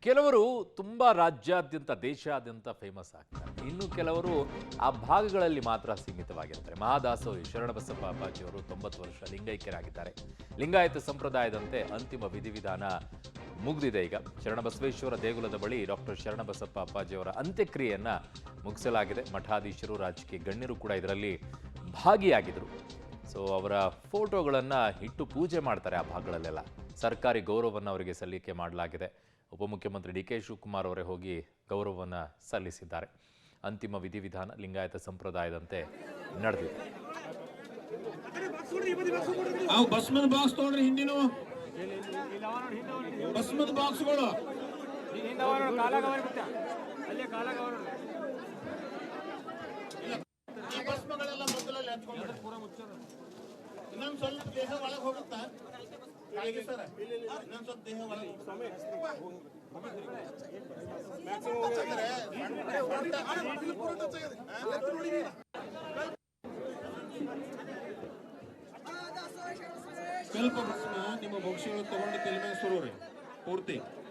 ಕೆಲವರು ತುಂಬಾ ರಾಜ್ಯಾದ್ಯಂತ ದೇಶಾದ್ಯಂತ ಫೇಮಸ್ ಆಗ್ತಾರೆ. ಇನ್ನು ಕೆಲವರು ಆ ಭಾಗಗಳಲ್ಲಿ ಮಾತ್ರ ಸೀಮಿತವಾಗಿರ್ತಾರೆ. ಮಹಾದಾಸೋಹಿ ಶರಣಬಸಪ್ಪ ಅಪ್ಪಾಜಿಯವರು 90 ವರ್ಷ ಲಿಂಗೈಕ್ಯರಾಗಿದ್ದಾರೆ. ಲಿಂಗಾಯತ ಸಂಪ್ರದಾಯದಂತೆ ಅಂತಿಮ ವಿಧಿವಿಧಾನ ಮುಗಿದಿದೆ. ಈಗ ಶರಣಬಸವೇಶ್ವರ ದೇಗುಲದ ಬಳಿ ಡಾಕ್ಟರ್ ಶರಣಬಸಪ್ಪ ಅಪ್ಪಾಜಿಯವರ ಅಂತ್ಯಕ್ರಿಯೆಯನ್ನ ಮುಗಿಸಲಾಗಿದೆ. ಮಠಾಧೀಶರು, ರಾಜಕೀಯ ಗಣ್ಯರು ಕೂಡ ಇದರಲ್ಲಿ ಭಾಗಿಯಾಗಿದ್ರು. ಸೊ ಅವರ ಫೋಟೋಗಳನ್ನು ಇಟ್ಟು ಪೂಜೆ ಮಾಡ್ತಾರೆ. ಆ ಭಾಗಗಳಲ್ಲೆಲ್ಲ ಸರ್ಕಾರಿ ಗೌರವವನ್ನು ಅವರಿಗೆ ಸಲ್ಲಿಕೆ ಮಾಡಲಾಗಿದೆ. ಉಪಮುಖ್ಯಮಂತ್ರಿ ಡಿ ಕೆ ಶಿವಕುಮಾರ್ ಅವರೇ ಹೋಗಿ ಗೌರವವನ್ನು ಸಲ್ಲಿಸಿದ್ದಾರೆ. ಅಂತಿಮ ವಿಧಿವಿಧಾನ ಲಿಂಗಾಯತ ಸಂಪ್ರದಾಯದಂತೆ ನಡೆದಿದೆ. ಭಸ್ಮದ ಬಾಕ್ಸ್ ತಗೊಂಡ್ರಿ, ಹಿಂದಿನ ಭಸ್ಮದ ಬಾಕ್ಸ್ಗಳು ಭಸ್ಮಗಳೆಲ್ಲ ಮೊದಲಲ್ಲಿ ಹತ್ಕೊಂಡ್ಬಿಡಿ. ಇನ್ನೊಂದು ಸ್ವಲ್ಪ ದೇಹ ಒಳಗೆ ಹೋಗುತ್ತಾ ಸರ್, ಇನ್ನೊಂದು ಸ್ವಲ್ಪ ದೇಹ ಒಳಗೆ ಸ್ವಲ್ಪ ಭಸ್ಮ ನಿಮ್ಮ ಭಕ್ಷ್ಯಗಳು ತಗೊಂಡು ತಲೆ ಮೇಲೆ ಸುರೋರಿ ಪೂರ್ತಿ.